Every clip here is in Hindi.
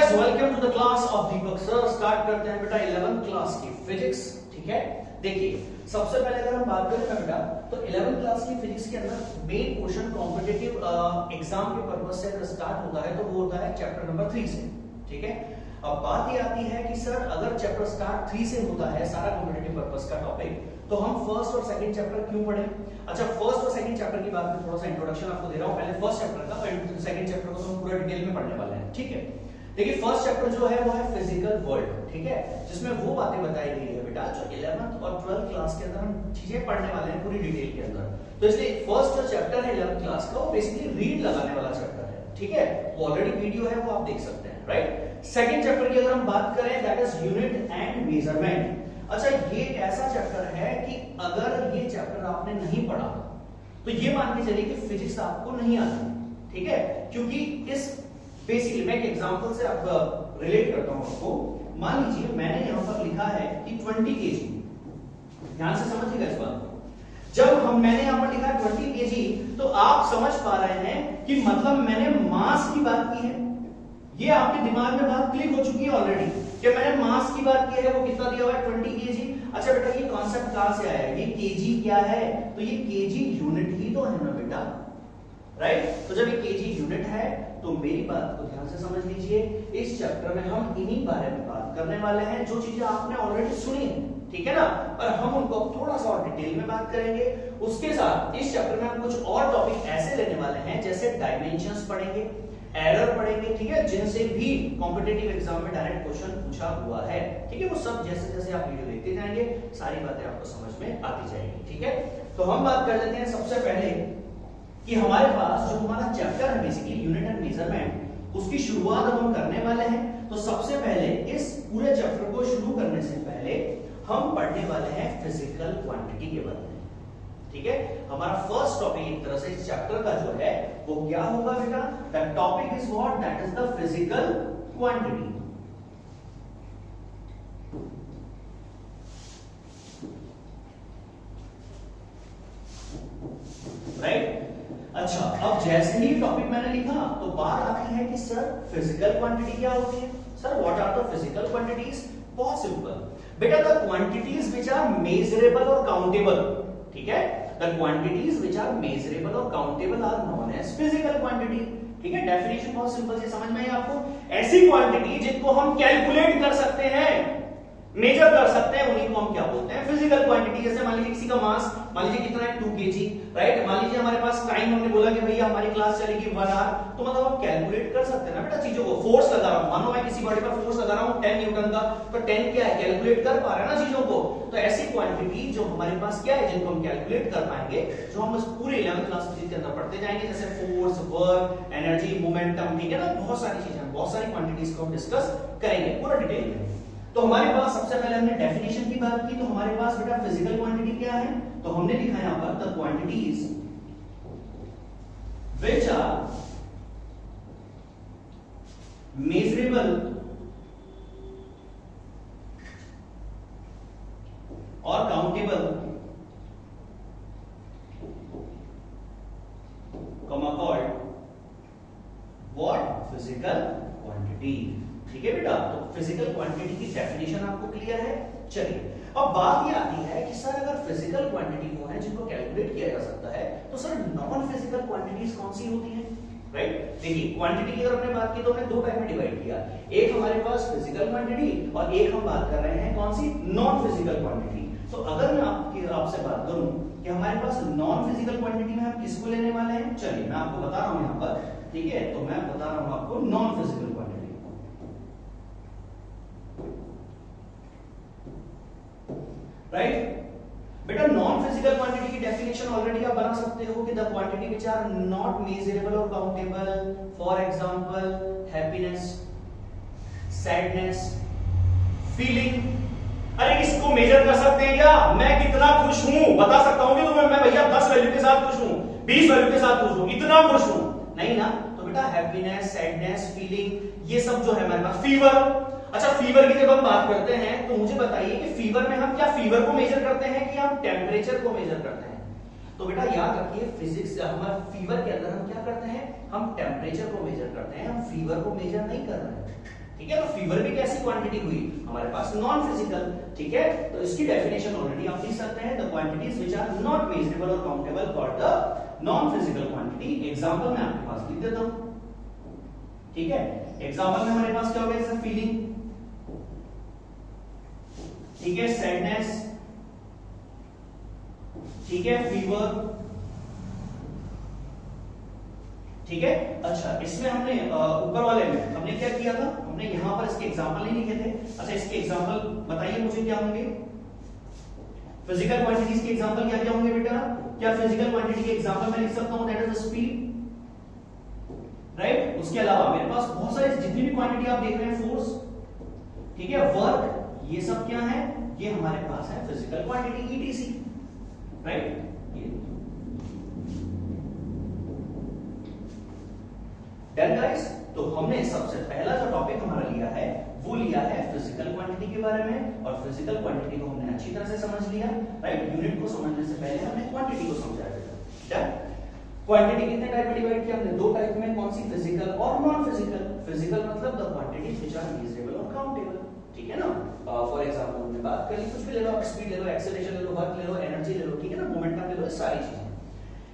Guys, welcome to the class of Deepak sir. Start करते हैं बेटा 11th क्लास की फिजिक्स। ठीक है, देखिए सबसे पहले अगर हम बात करें ना बेटा, तो 11th क्लास की फिजिक्स के अंदर मेन पोर्शन कॉम्पिटिटिव एग्जाम के पर्पस से अगर स्टार्ट होता है तो वो होता है चैप्टर नंबर 3 से। ठीक है, अब बात ये आती है कि सर अगर चैप्टर स्टार्ट 3 से होता है सारा कॉम्पिटिटिव पर्पस का टॉपिक, तो हम फर्स्ट और सेकंड चैप्टर क्यों पढ़े? अच्छा, फर्स्ट और सेकंड चैप्टर की बात में थोड़ा सा इंट्रोडक्शन आपको दे रहा हूं। पहले फर्स्ट चैप्टर का, फिर सेकंड चैप्टर को तो हम पूरा डिटेल में पढ़ने वाले हैं। ठीक है, देखिए फर्स्ट चैप्टर जो है वो है फिजिकल वर्ल्ड। ठीक है, जिसमें वो बातें बताई गई है बेटा जो 11th और 12th क्लास के अंदर हम चीजें पढ़ने वाले हैं पूरी डिटेल के अंदर। तो इसलिए फर्स्ट जो चैप्टर है 11th क्लास का, वो बेसिकली रीड लगाने वाला चैप्टर है। ठीक है, वो ऑलरेडी वीडियो है, वो आप देख सकते हैं, राइट। सेकंड चैप्टर की अगर हम बात करें, that is unit and measurement. अच्छा, ये एक ऐसा चैप्टर है कि अगर ये चैप्टर आपने नहीं पढ़ा तो ये मान के चलिए कि फिजिक्स आपको नहीं आती। ठीक है, क्योंकि इस बेसिकली मैं एक एग्जांपल से अब रिलेट करता हूं आपको। मान लीजिए मैंने यहां पर लिखा है कि 20 केजी, ध्यान से समझिएगा इस बात को। जब मैंने यहां पर लिखा 20 केजी, तो आप समझ पा रहे हैं कि मतलब मैंने मास की बात की है। ये आपके दिमाग में बात क्लिक हो चुकी है ऑलरेडी कि मैंने मास की बात की है, वो कितना दिया हुआ है 20 केजी। अच्छा बेटा, ये कॉन्सेप्ट कहां से आया? ये केजी क्या है? तो ये केजी यूनिट ही तो है ना बेटा, राइट। तो जब ये केजी यूनिट है तो मेरी बात को ध्यान से समझ लीजिए। इस चैप्टर में हम इन्हीं बारे में बात करने वाले हैं जो चीजें आपने ऑलरेडी सुनी है, ठीक है ना, और हम उनको थोड़ा सा और डिटेल में बात करेंगे। उसके साथ इस चैप्टर में हम कुछ और टॉपिक ऐसे लेने वाले हैं जैसे डायमेंशंस पढ़ेंगे, एरर पढ़ेंगे, ठीक है, जिनसे भी कॉम्पिटिटिव एग्जाम में डायरेक्ट क्वेश्चन पूछा हुआ है। ठीक है, वो सब जैसे जैसे आप वीडियो देखते जाएंगे सारी बातें आपको समझ में आती जाएंगी। ठीक है, तो हम बात कर लेते हैं सबसे पहले कि हमारे पास जो हमारा चैप्टर है बेसिकली यूनिट एंड मेजरमेंट, उसकी शुरुआत हम करने वाले हैं। तो सबसे पहले इस पूरे चैप्टर को शुरू करने से पहले हम पढ़ने वाले हैं फिजिकल क्वांटिटी के बारे में। ठीक है, हमारा फर्स्ट टॉपिक एक तरह से इस चैप्टर का जो है वो क्या होगा बेटा? The topic is what? That is the physical quantity. Right. अच्छा, अब जैसे ही टॉपिक मैंने लिखा तो बात आती है कि सर फिजिकल क्वांटिटी क्या होती है? Sir what are the physical quantities? बहुत सिंपल बेटा, the quantities which are measurable और काउंटेबल। ठीक है, the quantities which are measurable और countable are known as physical quantity. ठीक है, डेफिनेशन बहुत सिंपल से समझ में आई आपको। ऐसी क्वांटिटी जिनको हम कैलकुलेट कर सकते हैं, मेजर कर सकते हैं, उन्हीं को हम क्या बोलते हैं? Physical quantity. जैसे मान लीजिए किसी का मास मान लीजिए कितना है 2 केजी, राइट। मान लीजिए हमारे पास टाइम, हमने बोला कि भैया हमारी क्लास चलेगी 1 आवर, तो मतलब आप कैलकुलेट कर सकते हैं ना बेटा चीजों को। फोर्स लगा रहा हूं, मानो मैं किसी बॉडी पर फोर्स लगा रहा हूं 10 न्यूटन का, तो 10 क्या है? कैलकुलेट कर पा रहे हैं ना चीजों को। तो ऐसी क्वांटिटी जो हमारे पास क्या है, जिनको हम कैलकुलेट कर पाएंगे, जो हम इस पूरे 11th क्लास के अंदर पढ़ते जाएंगे, जैसे फोर्स, वर्क, एनर्जी, मोमेंटम, ठीक है ना, बहुत सारी चीजें, बहुत सारी क्वांटिटीज को हम डिस्कस करेंगे पूरा डिटेल में। तो हमारे पास सबसे पहले हमने डेफिनेशन की बात की, तो हमारे पास बेटा फिजिकल क्वांटिटी क्या है? तो हमने लिखा यहां पर the quantities which are measurable और countable comma called what? Physical quantity. ठीक है बेटा, तो फिजिकल क्वांटिटी की डेफिनेशन आपको क्लियर है। चलिए, अब बात ये आती है कि सर अगर फिजिकल क्वांटिटी वो है जिनको कैलकुलेट किया जा सकता है, तो सर नॉन फिजिकल क्वांटिटीज कौन सी होती हैं? राइट। देखिए, क्वांटिटी की अगर हमने बात की तो हमने दो पार्ट में डिवाइड किया। एक हमारे पास फिजिकल क्वांटिटी और एक हम बात कर रहे हैं कौन सी? Non physical quantity. तो अगर मैं आपसे बात करूं कि हमारे पास नॉन फिजिकल क्वांटिटी में हम किसको लेने वाले हैं, चलिए मैं आपको बता रहा हूं यहां पर। ठीक है, तो मैं बता रहा हूं आपको नॉन फिजिकल क्वांटिटी। राइट बेटा, नॉन फिजिकल क्वांटिटी की डेफिनेशन ऑलरेडी आप बना सकते हो कि the quantity which are not measurable और countable, for example happiness, sadness, feeling. अरे इसको मेजर कर सकते हैं क्या? मैं कितना खुश हूं बता सकता हूं कि तुम्हें मैं भैया 10 वैल्यू के साथ खुश हूं, 20 वैल्यू के साथ खुश हूं, इतना खुश हूं? नहीं ना। तो बेटा हैप्पीनेस, सैडनेस, फीलिंग, ये सब जो है हमारे पास। फीवर, अच्छा फीवर की जब हम बात करते हैं तो मुझे बताइए कि फीवर में हम क्या फीवर को मेजर करते हैं कि हम टेम्परेचर को मेजर करते हैं? तो बेटा याद रखिए, फिजिक्स हमारे फीवर के अंदर हम क्या करते हैं? हम टेम्परेचर को मेजर करते हैं, हम फीवर को मेजर नहीं कर रहे हैं। ठीक है, तो फीवर भी कैसी क्वांटिटी हुई हमारे पास, नॉन फिजिकल, ठीक है। तो इसकी डेफिनेशन ऑलरेडी आप लिख सकते हैं, the quantities which are not measurable और countable called the non physical quantity. Example मैं आपके पास लिख देता हूं, ठीक है। एग्जांपल में हमारे पास क्या हो गया, जैसे फीलिंग, ठीक है, सैडनेस, ठीक है, फीवर, ठीक है। अच्छा, इसमें हमने ऊपर वाले में हमने क्या किया था, हमने यहां पर इसके एग्जांपल नहीं लिखे थे। अच्छा, इसके एग्जांपल बताइए मुझे क्या होंगे, फिजिकल क्वांटिटीज के एग्जांपल क्या क्या होंगे बेटा? क्या फिजिकल क्वांटिटी के एग्जांपल मैं लिख सकता हूं, that is the speed, right. उसके अलावा मेरे पास बहुत सारे जितनी भी क्वांटिटी आप देख रहे हैं, फोर्स, ठीक है, वर्क, ये सब क्या है, ये हमारे पास है physical quantity, etc, right. Done guys, तो हमने सबसे पहला जो टॉपिक हमारा लिया है वो लिया है फिजिकल क्वांटिटी के बारे में, और फिजिकल क्वांटिटी को हमने अच्छी तरह से समझ लिया, राइट। यूनिट को समझने से पहले हमने क्वांटिटी को समझा बेटा। डन। क्वांटिटी कितने टाइप में डिवाइड किया हमने, दो टाइप में, कौन सी, फिजिकल और नॉन फिजिकल। फिजिकल मतलब the quantities which are measurable और काउंटेबल, ठीक है ना। फॉर एग्जांपल हमने बात कर ली, कुछ भी ले लो, स्पीड ले लो, एक्सेलरेशन ले लो, वर्क ले लो, एनर्जी ले लो, ठीक है ना, मोमेंटम ले लो, सारी चीजें।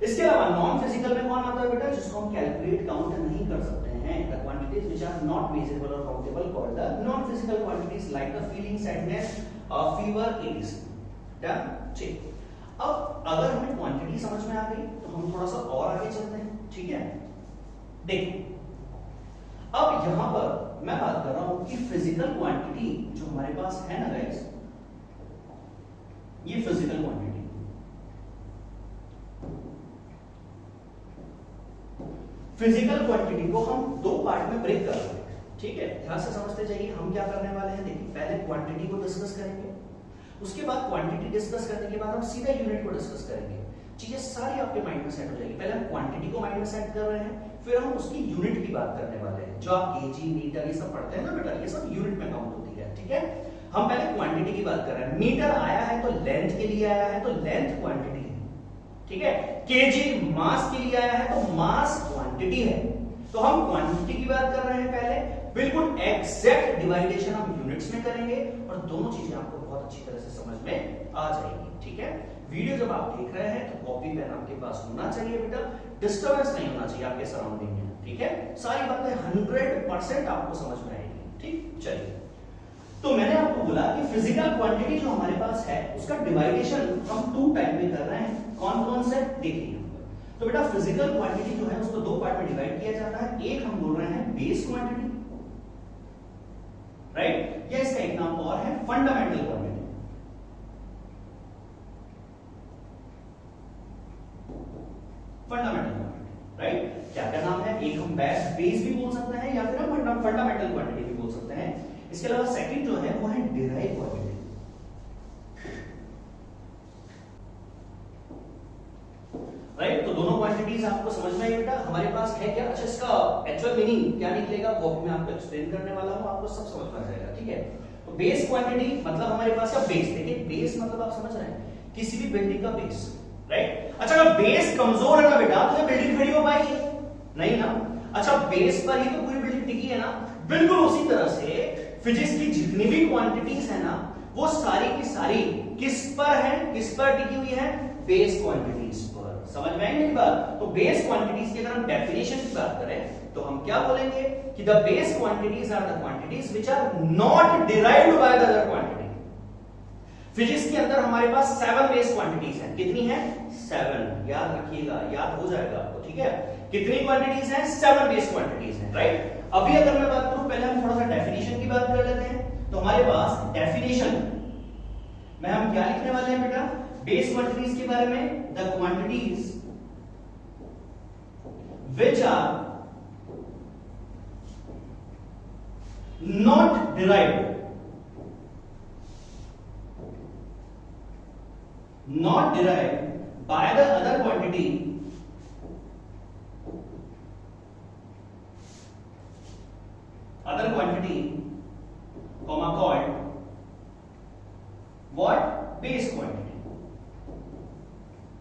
इसके अलावा नॉन फिजिकल में कौन आता है बेटा, जिसको हम कैलकुलेट काउंट नहीं कर सकते हैं, the quantities which are not measurable और countable called the non physical quantities, like the feeling, sadness, fever, etc. Done, ठीक। अब अगर हमें क्वांटिटी समझ में आ गई तो हम थोड़ा सा और आगे चलते हैं, ठीक है। देखिए, अब यहां पर मैं बात कर रहा हूं कि फिजिकल क्वांटिटी जो हमारे पास है ना गाइस, ये फिजिकल क्वांटिटी, फिजिकल क्वांटिटी को हम दो पार्ट में ब्रेक कर रहे हैं, ठीक है। ध्यान से समझते जाइए हम क्या करने वाले हैं। देखिए, पहले क्वांटिटी को डिस्कस करेंगे, उसके बाद क्वांटिटी डिस्कस करने के बाद हम सीधा यूनिट को डिस्कस करेंगे। चीजें सारी आपके माइंड में सेट हो जाएगी। पहले हम क्वांटिटी को माइंड में सेट कर रहे हैं, फिर हम उसकी यूनिट की बात करने वाले हैं। जो आप केजी, मीटर, ये सब पढ़ते हैं ना बेटा, ये सब यूनिट में काउंट होती है, ठीक है। हम पहले क्वांटिटी की बात कर रहे हैं। मीटर आया है तो लेंथ के लिए आया है, तो लेंथ क्वांटिटी है, ठीक है। केजी मास के लिए आया है तो मास क्वांटिटी है। तो हम क्वांटिटी की बात कर रहे हैं पहले, बिल्कुल एग्जैक्ट डिवाइडेशन हम यूनिट्स में करेंगे, और दोनों चीजें आपको बहुत अच्छी तरह से समझ में आ जाएगी, ठीक है। वीडियो जब आप देख रहे हैं तो कॉपी पेन आपके पास होना चाहिए बेटा, डिस्टर्बेंस नहीं होना चाहिए आपके सराउंडिंग में, ठीक है। सारी बातें 100% आपको समझ में आएगी, ठीक। चलिए, तो मैंने आपको बोला कि फिजिकल क्वांटिटी जो हमारे पास है उसका डिवाइडेशन हम टू टाइप में कर रहे हैं। कौन कौन से, देखिए। तो बेटा फिजिकल क्वांटिटी जो है उसको दो पार्ट में डिवाइड किया जाता है। एक हम बोल रहे हैं बेस क्वांटिटी, राइट, या इसका एक नाम और है fundamental quantity. Fundamental quantity, right, क्या क्या नाम है, एक हम बेस भी बोल सकते हैं, या फिर हम फंडामेंटल क्वांटिटी भी बोल सकते हैं। इसके अलावा सेकंड जो है वो है डिराइव क्वांटिटी, राइट। तो दोनों क्वांटिटीज आपको समझ में आई बेटा, हमारे पास है क्या। अच्छा, इसका एक्चुअल मीनिंग क्या निकलेगा वो मैं आपको एक्सप्लेन करने वाला हूं, आपको सब समझ में आ जाएगा, ठीक है। तो बेस क्वांटिटी मतलब हमारे पास का बेस, देखिए बेस मतलब आप समझ रहे हैं किसी भी बिल्डिंग का बेस, राइट। अच्छा, अगर बेस कमजोर है ना बेटा तो ये बिल्डिंग खड़ी हो पाएगी नहीं ना। अच्छा, बेस पर ही तो पूरी बिल्डिंग टिकी है ना। बिल्कुल उसी तरह से फिजिक्स की जितनी भी क्वांटिटीज है ना वो सारी की सारी किस पर है, किस पर टिकी हुई है, बेस क्वांटिटीज पर। समझ में आई मेरी बात। तो बेस क्वांटिटीज की अगर हम डेफिनेशन की बात करें तो हम क्या बोलेंगे कि the base quantities are the quantities which are not derived by the other quantity. Physics के अंदर हमारे पास 7 बेस क्वांटिटीज हैं। कितनी है, 7, याद रखिएगा, याद हो जाएगा आपको, ठीक है। कितनी क्वांटिटीज हैं, 7 बेस क्वांटिटीज हैं, राइट। अभी अगर मैं बात करूं, पहले हम थोड़ा सा डेफिनेशन की बात कर लेते हैं। तो हमारे पास डेफिनेशन में हम क्या लिखने वाले हैं बेटा, बेस क्वांटिटीज के बारे में, the quantities which are not derived, not derived by the other quantity comma called what, base quantity,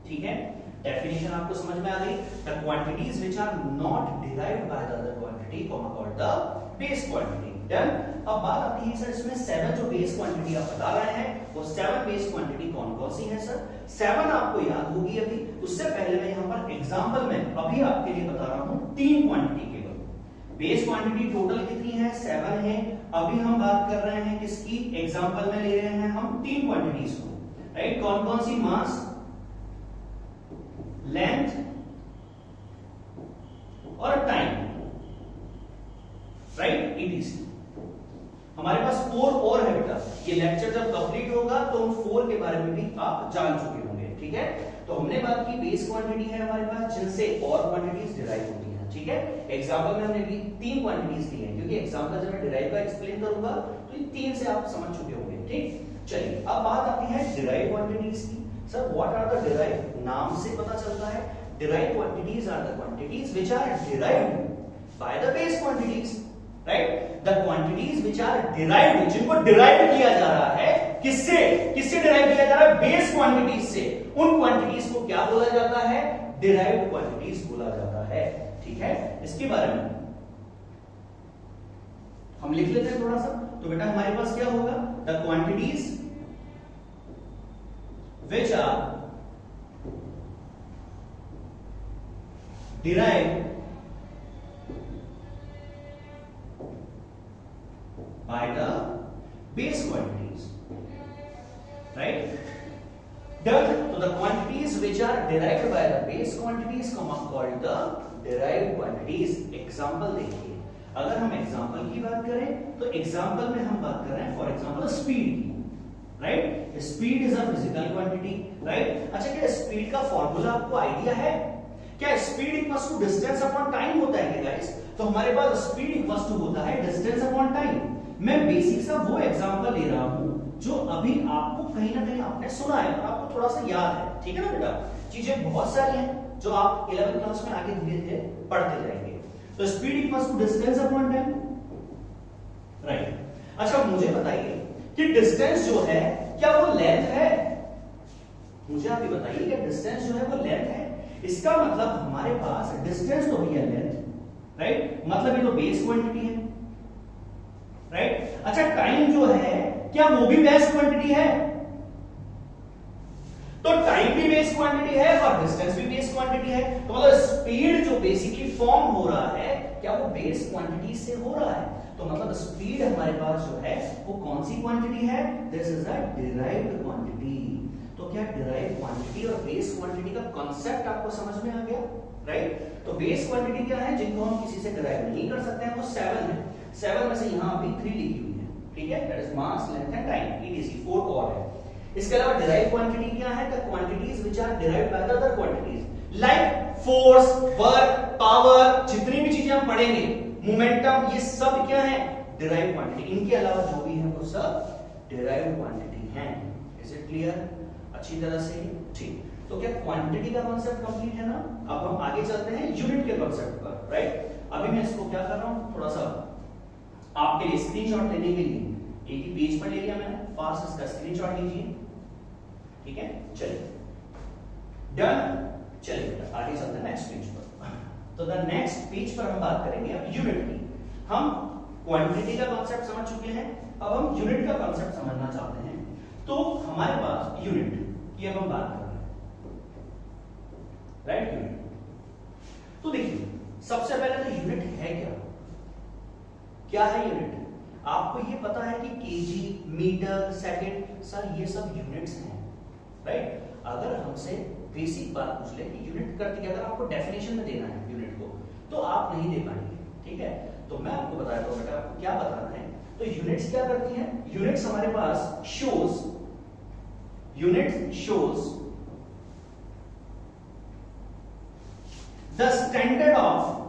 ठीक है। डेफिनेशन आपको समझ में आ गई। The quantities which are not derived by the other quantity comma called the base quantity। Done. अब बात आती है सर इसमें 7 जो बेस क्वांटिटी आप बता रहे हैं वो 7 बेस क्वांटिटी कौन कौन सी है सर? 7 आपको याद होगी अभी, उससे पहले मैं यहां पर एग्जांपल में अभी आपके लिए बता रहा हूं 3 क्वांटिटी केवल। बेस क्वांटिटी टोटल कितनी है? 7 है। अभी हम बात कर रहे हैं किसकी? एग्जांपल में ले रहे हैं हम 3 क्वांटिटीज को, राइट? कौन कौन सी? मास, लेंथ और टाइम, राइट? ईटीसी। हमारे पास 4 और है बेटा, ये लेक्चर जब कंप्लीट होगा तो उन 4 के बारे में भी आप जान चुके होंगे, ठीक है? तो हमने बात की बेस क्वांटिटी है हमारे पास जिनसे और क्वांटिटीज डिराइव होती हैं, ठीक है? एग्जांपल में हमने भी 3 क्वांटिटीज दी हैं, क्योंकि एग्जांपल जब मैं डिराइव का एक्सप्लेन करूंगा तो ये 3 से आप समझ चुके होंगे, ठीक? चलिए अब बात आती है डिराइव क्वांटिटीज की। Sir what are the derive? नाम से पता चलता है derive quantities are the quantities which are derived by the base quantities, right? The quantities which are derived, जिनको डिराइव किया जा रहा है किससे? किससे डिराइव किया जा रहा है? बेस क्वांटिटीज से। उन क्वांटिटीज को क्या बोला जाता है? डिराइव्ड क्वांटिटीज बोला जाता है, ठीक है? इसके बारे में हम लिख लेते हैं थोड़ा सा। तो बेटा हमारे पास क्या होगा? The quantities which are derived by the base quantities, right? Done. So the quantities which are derived by the base quantities are called the derived quantities. Example देखिए, अगर हम एग्जाम्पल की बात करें तो एग्जाम्पल में हम बात कर रहे हैं फॉर एग्जाम्पल स्पीड की, right? Speed is a physical quantity, right? अच्छा, क्या स्पीड का फॉर्मूला आपको आइडिया है? क्या speed equals to distance upon time होता है क्या गाइस? तो हमारे पास स्पीड इक्वल्स टू होता है डिस्टेंस अपॉन टाइम। मैं बेसिक सा वो एग्जांपल ले रहा हूं जो अभी आपको कहीं ना कहीं आपने सुना है और आपको थोड़ा सा याद है, ठीक है ना बेटा? चीजें बहुत सारी हैं जो आप 11th क्लास में आगे धीरे धीरे पढ़ते जाएंगे। तो speed equals to distance upon time, right? अच्छा मुझे बताइए कि डिस्टेंस जो है क्या वो लेंथ है? मुझे आप ये बताइए क्या डिस्टेंस जो है वो लेंथ है? इसका मतलब हमारे पास डिस्टेंस तो भी है लेंथ, राइट? मतलब ये तो बेस क्वांटिटी है, राइट? अच्छा टाइम जो है क्या वो भी बेस क्वांटिटी है? तो टाइम भी बेस क्वांटिटी है और डिस्टेंस भी बेस क्वांटिटी है। तो मतलब स्पीड जो बेसिकली फॉर्म हो रहा है क्या वो बेस क्वांटिटी से हो रहा है? तो मतलब स्पीड हमारे पास जो है वो कौन सी क्वांटिटी है? This is a derived quantity. तो क्या डिराइव्ड क्वांटिटी और बेस क्वांटिटी का कांसेप्ट आपको समझ में आ गया, राइट? तो बेस क्वांटिटी क्या है जिनको हम किसी से डिराइव नहीं कर सकते हैं? वो 7 है। 7 में से यहां अभी 3 लिखी हुई है, ठीक है? That is mass, length and time, etc 4 और है। इसके अलावा डिराइव क्वांटिटी क्या है? The quantities which are derived by the other quantities like force, work, power, जितनी भी चीजें हम पढ़ेंगे, मोमेंटम, ये सब क्या है? Derived quantity. इनके अलावा जो भी है वो सब डिराइव्ड क्वांटिटी हैं। Is it clear? अच्छी तरह से, ठीक। तो क्या क्वांटिटी का कांसेप्ट कंप्लीट है ना? अब हम आगे चलते हैं यूनिट के कांसेप्ट पर, राइट? अभी मैं इसको क्या कर रहा हूं, थोड़ा सा आपके लिए स्क्रीनशॉट लेने के लिए एक ही पेज पर ले लिया मैंने, फास्ट इसका स्क्रीनशॉट लीजिए, ठीक है? चलिए डन। चलिए बेटा आगे चलते हैं नेक्स्ट पेज पर। तो द नेक्स्ट पेज पर हम बात करेंगे अब यूनिट की। हम क्वांटिटी का कांसेप्ट समझ चुके हैं, अब हम यूनिट का कांसेप्ट समझना चाहते हैं। तो हमारे पास यूनिट की अब हम बात कर रहे हैं, राइट? यूनिट। तो देखिए सबसे पहले तो यूनिट है क्या? क्या है यूनिट? आपको ये पता है कि केजी, मीटर, सेकंड, सर ये सब यूनिट्स हैं, राइट? अगर हमसे बेसिक बात पूछ ले कि यूनिट करती है, अगर आपको डेफिनेशन में देना है यूनिट को तो आप नहीं दे पाएंगे, ठीक है? तो मैं आपको बता देता हूं बेटा आपको क्या बताना है। तो यूनिट्स क्या करती हैं? यूनिट्स हमारे पास shows, units shows the standard of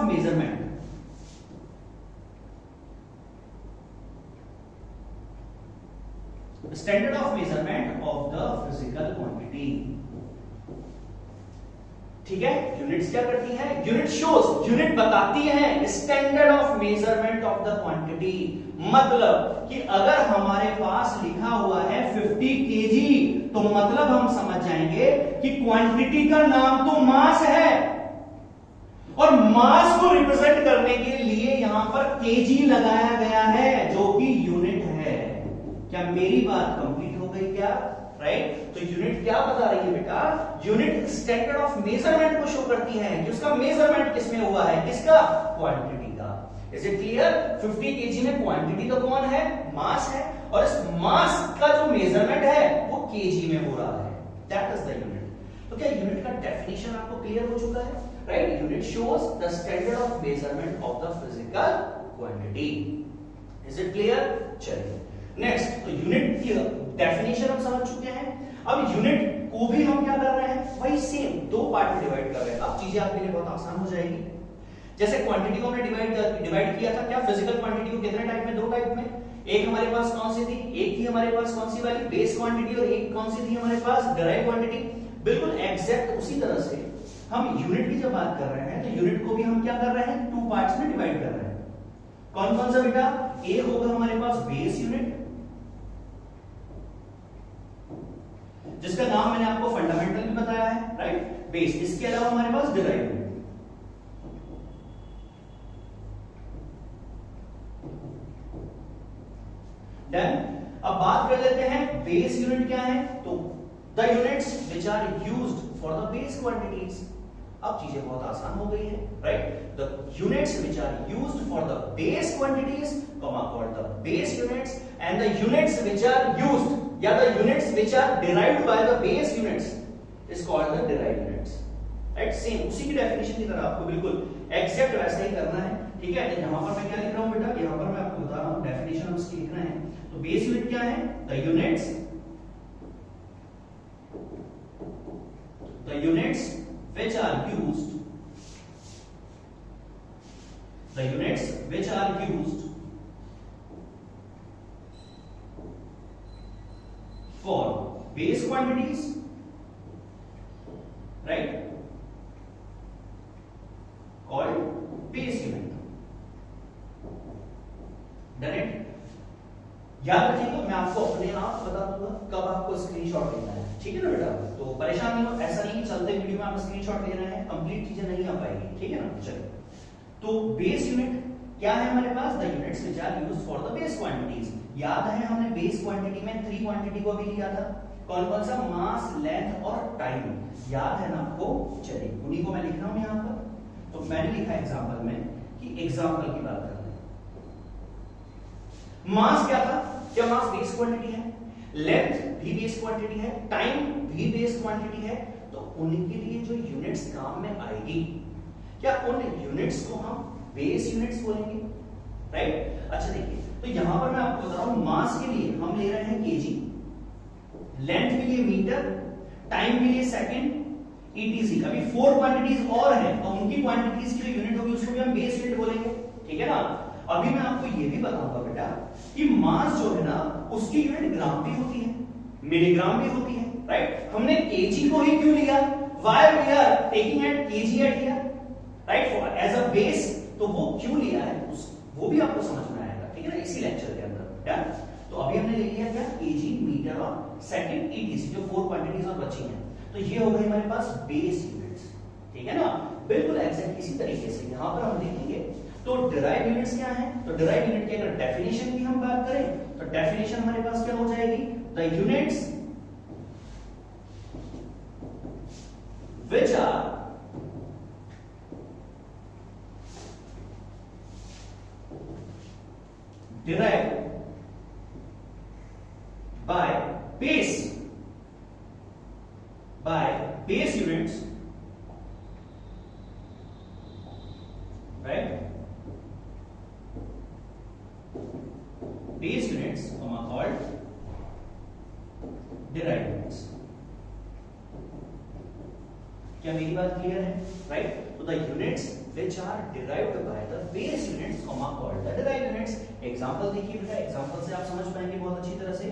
measurement standard of measurement of the physical quantity, ठीक है? यूनिट्स क्या करती है? यूनिट शोज, यूनिट बताती है standard of measurement of the quantity. मतलब कि अगर हमारे पास लिखा हुआ है 50 केजी तो मतलब हम समझ जाएंगे कि क्वांटिटी का नाम तो मास है, और मास को रिप्रेजेंट करने के लिए यहां पर केजी लगाया गया है जो कि यूनिट है। क्या मेरी बात कंप्लीट हो गई क्या? राइट? तो यूनिट क्या बता रही है बेटा? यूनिट स्टैंडर्ड ऑफ मेजरमेंट को शो करती है कि उसका मेजरमेंट किसमें हुआ है, किसका? क्वांटिटी का। Is it clear? 50 केजी में क्वांटिटी तो कौन है? मास है, और इस मास का जो मेजरमेंट है वो केजी में हो रहा है। That is the unit. तो क्या यूनिट का डेफिनेशन आपको क्लियर हो चुका है? Right? Unit shows the standard of measurement of the physical quantity. Is it clear? चलिए नेक्स्ट, तो यूनिट की डेफिनेशन हम समझ चुके हैं। अब यूनिट को भी हम क्या कर रहे हैं? वही सेम दो पार्ट में डिवाइड कर रहे हैं। अब चीजें आपके लिए बहुत आसान हो जाएगी। जैसे क्वांटिटी को हमने डिवाइड किया था, क्या फिजिकल क्वांटिटी को कितने टाइप में? दो टाइप में। एक हमारे पास कौन सी थी? एक थी हमारे पास कौन सी वाली? बेस क्वांटिटी, और एक कौन सी थी हमारे पास? Derive quantity. बिल्कुल एग्जैक्ट उसी तरह से हम यूनिट की जब बात कर रहे हैं तो यूनिट को भी हम क्या कर रहे हैं? टू पार्ट्स में डिवाइड कर रहे हैं। कौन कौन सा बेटा? एक होगा हमारे पास बेस यूनिट, जिसका नाम मैंने आपको फंडामेंटल भी बताया है, राइट? बेस। इसके अलावा हमारे पास डिराइव यूनिट। डन। अब बात कर लेते हैं बेस यूनिट क्या है। तो the units which are used for the base quantities. अब चीजें बहुत आसान हो गई है, right? The units which are used for the base quantities called the base units, and the units which are used या the units which are derived by the base units is called the derived units, right? Same उसी की डेफिनेशन की तरह आपको बिल्कुल एग्जैक्ट वैसा ही करना है, ठीक है? तो यहां पर मैं क्या लिख रहा हूं बेटा? यहां पर मैं आपको बता रहा हूं डेफिनेशन हम इसकी लिख रहे हैं। तो बेस यूनिट क्या है? the units which are used for base quantities, right, called base unit. Done it? याद रखिएगा, मैं आपको अपने आप बता दूंगा कब आपको स्क्रीनशॉट लेना है, ठीक है ना बेटा? तो परेशान नहीं हो, ऐसा नहीं कि चलते वीडियो में आप स्क्रीनशॉट ले रहे हैं, कंप्लीट चीजें नहीं आ पाएगी, ठीक है ना? चलिए, तो बेस यूनिट क्या है हमारे पास? The units which are used for the base quantities. याद है हमने बेस क्वांटिटी में 3 क्वांटिटी को भी लिया था। कौन कौन सा? मास, लेंथ और टाइम। याद है ना आपको? चलिए उन्हीं को मैं लिख रहा हूं यहां पर। तो मैंने लिखा एग्जांपल में कि एग्जांपल की बात करते हैं। मास क्या था? क्या मास बेस क्वांटिटी है? लेंथ भी बेस क्वांटिटी है, टाइम भी बेस क्वांटिटी है। तो उनके लिए जो यूनिट्स काम में आएगी, क्या उन यूनिट्स को हम बेस यूनिट्स बोलेंगे, राइट? अच्छा देखिए, तो यहां पर मैं आपको बता रहा हूं, मास के लिए हम ले रहे हैं केजी, लेंथ के लिए मीटर, टाइम के लिए सेकंड, ईटीसी। अभी 4 क्वांटिटीज और हैं, तो उनकी क्वांटिटीज की जो यूनिट होगी उसको भी हम बेस यूनिट बोलेंगे, ठीक है ना? अभी मैं आपको ये भी बताऊंगा बेटा कि मास जो है ना उसकी यूनिट ग्राम भी होती है, मिलीग्राम भी होती है, राइट? हमने केजी को ही क्यों लिया? Why we are taking at KG at here, right? For as a base. तो वो क्यों लिया है वो भी आपको समझ में आएगा, ठीक है ना, इसी लेक्चर के अंदर। क्या? तो अभी हमने ले लिया क्या? केजी, मीटर और सेकंड, ईटीसी, जो 4 क्वांटिटीज और बची हैं। तो ये हो गई हमारे पास बेस यूनिट्स, ठीक है ना? बिल्कुल एग्जैक्ट इसी तरीके से यहां पर हम देखेंगे। तो डिराइव यूनिट्स क्या है? तो डिराइव यूनिट की अगर डेफिनेशन की हम बात करें तो डेफिनेशन हमारे पास क्या हो जाएगी? The units which are derived by base units, right? Base units called derived units. क्या मेरी बात क्लियर है? राइट? तो the units which are derived by the base units called the derived units. Example देखिए बेटा, एग्जांपल से आप समझ पाएंगे बहुत अच्छी तरह से।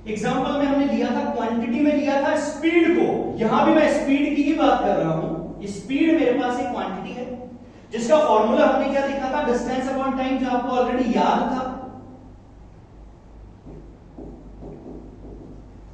एग्जांपल में हमने लिया था, क्वांटिटी में लिया था स्पीड को। यहां भी मैं स्पीड की ही बात कर रहा हूं। स्पीड मेरे पास एक क्वांटिटी है जिसका फॉर्मूला हमने क्या देखा था? डिस्टेंस अपॉन टाइम, जो आपको ऑलरेडी याद था।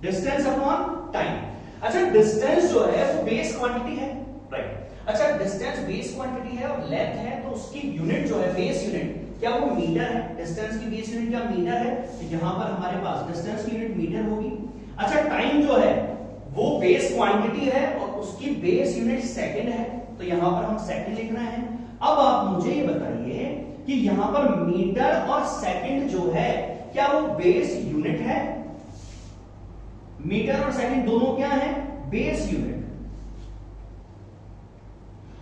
Distance upon time. अच्छा डिस्टेंस जो है वो बेस क्वांटिटी है, राइट। अच्छा डिस्टेंस बेस क्वांटिटी है और लेंथ है, तो उसकी यूनिट जो है बेस यूनिट क्या वो मीटर है? डिस्टेंस की बेस यूनिट क्या मीटर है? तो यहां पर हमारे पास डिस्टेंस की यूनिट मीटर होगी। अच्छा टाइम जो है वो बेस क्वांटिटी है और उसकी बेस यूनिट सेकंड है, तो यहां पर हम सेकंड लिख रहे हैं। अब आप मुझे ये बताइए कि यहां पर मीटर और सेकंड जो है क्या वो बेस यूनिट है? मीटर और सेकंड दोनों क्या है? Base unit.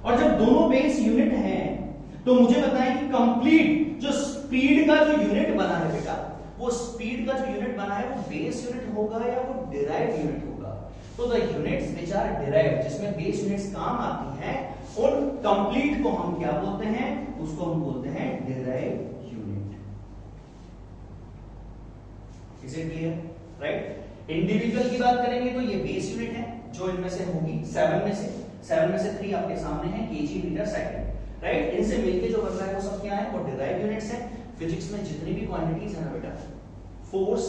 और जब दोनों बेस यूनिट हैं तो मुझे बताएं कि कंप्लीट जो स्पीड का जो यूनिट बना है बेटा, वो स्पीड का जो यूनिट बना है वो बेस यूनिट होगा या वो डिराइव्ड यूनिट होगा? तो the units which are derived, जिसमें बेस यूनिट्स काम आती हैं, उन कंप्लीट को हम क्या बोलते हैं? उसको हम बोलते हैं derived unit. Is it clear? Right. Individual की बात करेंगे तो ये बेस यूनिट है जो इनमें से होगी 7 में से 3 आपके सामने है, केजी मीटर सेकंड, राइट। इनसे मिलके जो बन रहा है वो सब क्या है? वो डिराइव्ड यूनिट्स है। फिजिक्स में जितनी भी क्वांटिटीज है ना बेटा, फोर्स,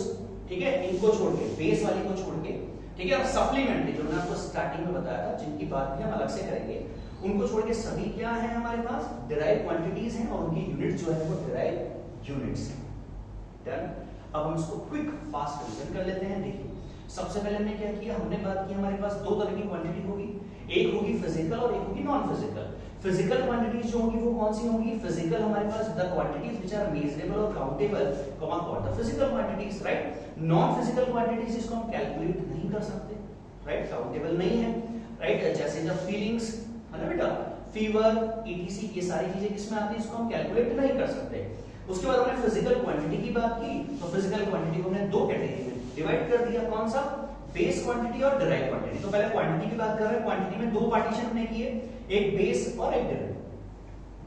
ठीक है, इनको छोड़ के, बेस वाली को छोड़ के, ठीक है, और सप्लीमेंट्री जो मैंने आपको स्टार्टिंग में बताया था, जिनकी बात भी हम अलग से करेंगे, उनको छोड़ के सभी क्या है हमारे पास? डिराइव्ड क्वांटिटीज हैं और उनकी यूनिट जो है वो डिराइव्ड यूनिट्स है। डन। अब हम इसको क्विक फास्ट रिवीजन कर लेते हैं। देखिए सबसे पहले हमने क्या किया? हमने बात की हमारे पास दो तरह की क्वांटिटी होगी, एक होगी फिजिकल और एक होगी नॉन फिजिकल। फिजिकल क्वांटिटीज जो होगी वो कौन सी होंगी? फिजिकल हमारे पास the quantities which are measurable और countable, comma called the physical quantities, right. Non physical quantities इसको हम कैलकुलेट नहीं कर सकते, राइट, काउंटेबल नहीं है, राइट। जैसे जब फीलिंग्स है ना बेटा, फीवर, ईटीसी, ये सारी चीजें किसमें आती है? इसको हम कैलकुलेट नहीं कर सकते। उसके बाद हमने फिजिकल क्वांटिटी की बात की, तो फिजिकल क्वांटिटी को हमने दो कैटेगरी में डिवाइड कर दिया। कौन सा? बेस क्वांटिटी और डिराइव क्वांटिटी। तो पहले क्वांटिटी की बात कर रहे हैं। क्वांटिटी में दो पार्टीशन हमने किए, एक बेस और एक derive.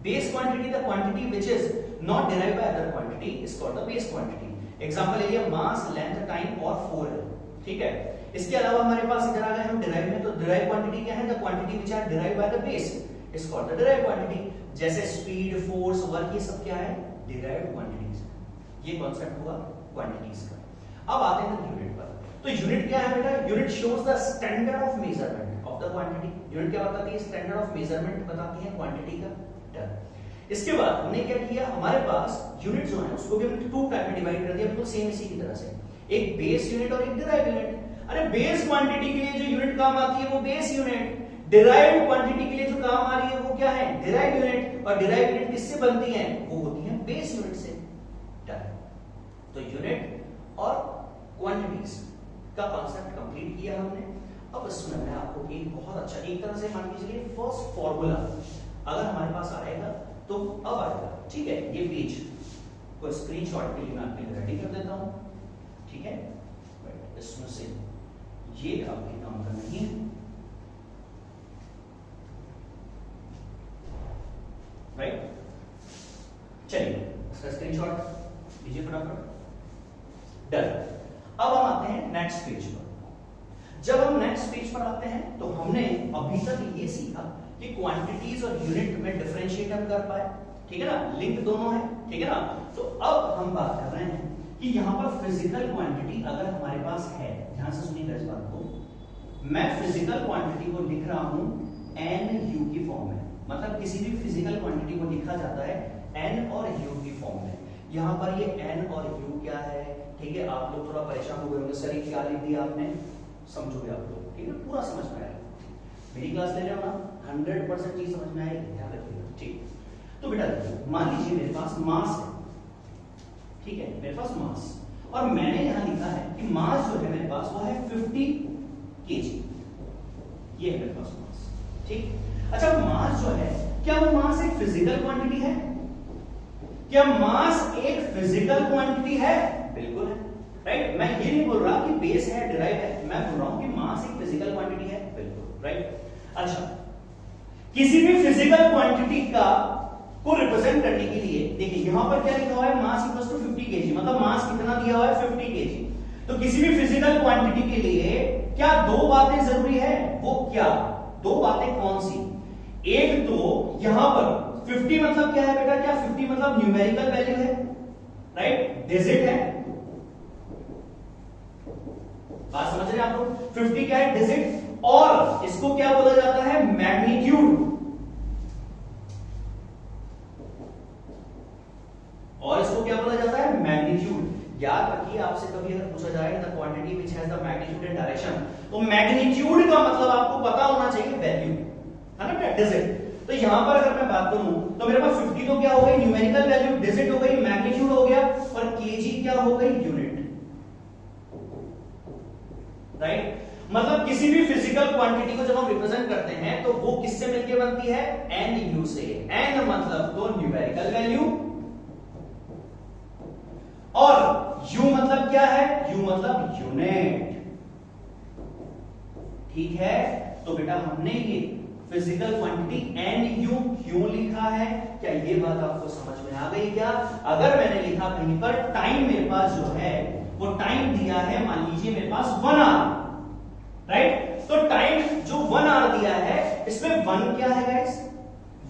Base quantity the quantity which is not derived by other quantity is called the base quantity. Example ले लिया मास, लेंथ, टाइम और 4 है, ठीक है। इसके अलावा हमारे पास इधर आ गए हम डिराइव में, तो डिराइव क्वांटिटी क्या है? The quantity which are derived by the base is called the derive quantity. जैसे स्पीड, फोर्स, वर्क, ये सब क्या है? Derived quantities. ये कांसेप्ट हुआ क्वांटिटीज का। अब आते हैं यूनिट पर। तो यूनिट क्या है बेटा? Unit shows the standard of measurement of the quantity. Unit क्या बताती है? स्टैंडर्ड ऑफ मेजरमेंट बताती है क्वांटिटी का। डन। इसके बाद हमने क्या किया? हमारे पास यूनिट जो है उसको भी हमने टू टाइप में डिवाइड कर दिया, बिल्कुल सेम इसी की तरह से, एक बेस यूनिट और एक डिराइव यूनिट। अरे बेस क्वांटिटी के लिए जो यूनिट काम आती है वो बेस यूनिट, डिराइव्ड क्वांटिटी के लिए जो काम आ रही है वो क्या है? Derive unit. और डिराइव यूनिट किससे बनती है? वो होती है बेस यूनिट से। डन। तो यूनिट और क्वांटिटीज का कांसेप्ट कंप्लीट किया हमने। अब इसमें मैं आपको एक बहुत अच्छा, एक तरह से मान लीजिए फर्स्ट फॉर्मूला अगर हमारे पास आएगा तो अब आएगा, ठीक है। ये पेज को स्क्रीनशॉट के लिए मैं आपके लिए रेडी कर देता हूं, ठीक है। इसमें से ये आपके काम का नहीं है, राइट। चलिए इसका स्क्रीनशॉट लीजिए फटाफट। डन। अब हम आते हैं नेक्स्ट पेज पर। जब हम नेक्स्ट पेज पर आते हैं तो हमने अभी तक ये सीखा कि क्वांटिटीज और यूनिट में डिफरेंशिएट हम कर पाए, ठीक है ना, लिंक दोनों है, ठीक है ना। तो अब हम बात कर रहे हैं कि यहां पर फिजिकल क्वांटिटी अगर हमारे पास है, ध्यान से सुनिएगा इस बात को, मैं फिजिकल क्वांटिटी को लिख रहा हूं NU की फॉर्म में, मतलब किसी भी फिजिकल क्वांटिटी को लिखा जाता है N और U की फॉर्म में। यहां पर ये N और U क्या है, ठीक है। आप लोग थोड़ा परेशान हो गए होंगे, सर ये क्या लिख दिया आपने, समझोगे आप लोग, ठीक है, पूरा समझ में आएगा। मेरी क्लास ले रहे हो ना, 100% चीज समझ में आएगी, ध्यान रखिएगा, ठीक। तो बेटा मान लीजिए मेरे पास मास है, ठीक है, मेरे पास मास, और मैंने यहां लिखा है कि मास जो है मेरे पास वो है 50 kg, ये है मेरे पास मास, ठीक। अच्छा मास जो है, क्या वो मास एक फिजिकल क्वांटिटी है? क्या मास एक फिजिकल क्वांटिटी है? बिल्कुल है, राइट। मैं ये नहीं बोल रहा कि बेस है, डिराइव है, मैं बोल रहा हूं कि मास एक फिजिकल क्वांटिटी है, बिल्कुल, राइट। अच्छा किसी भी फिजिकल क्वांटिटी का को रिप्रेजेंट करने के लिए देखिए यहां पर क्या लिखा हुआ है, मास इक्वल्स टू 50 kg, मतलब मास कितना दिया हुआ है 50 kg। तो किसी भी फिजिकल क्वांटिटी के लिए क्या दो बातें जरूरी है? वो क्या दो बातें कौन सी? एक तो यहां पर 50 मतलब क्या है बेटा? क्या 50 मतलब न्यूमेरिकल वैल्यू है, राइट, डिजिट है, बात समझ रहे हैं आप लोग? 50 क्या है? डिजिट, और इसको क्या बोला जाता है? मैग्नीट्यूड। और इसको क्या बोला जाता है? मैग्नीट्यूड। याद रखिए, आपसे कभी अगर पूछा जाए the quantity which has the magnitude and direction, तो मैग्नीट्यूड का मतलब आपको पता होना चाहिए वैल्यू, है ना बेटा, डिजिट। तो यहां पर अगर मैं बात करूं तो मेरे पास 50 तो क्या हो गई? न्यूमेरिकल वैल्यू, डिजिट हो गई, मैग्नीट्यूड हो गया, और केजी क्या हो गई? Unit, right. मतलब किसी भी फिजिकल क्वांटिटी को जब हम रिप्रेजेंट करते हैं तो वो किससे मिलकर बनती है? एन यू से। एन मतलब तो न्यूमेरिकल वैल्यू, और U मतलब क्या है? U मतलब यूनिट, ठीक है। तो बेटा हमने ये फिजिकल क्वांटिटी NU क्यों लिखा है? क्या ये बात आपको समझ में आ गई क्या? अगर मैंने लिखा कहीं पर टाइम, मेरे पास जो है वो टाइम दिया है, मान लीजिए मेरे पास 1 आवर, राइट। तो टाइम जो 1 आवर दिया है, इसमें 1 क्या है गाइस?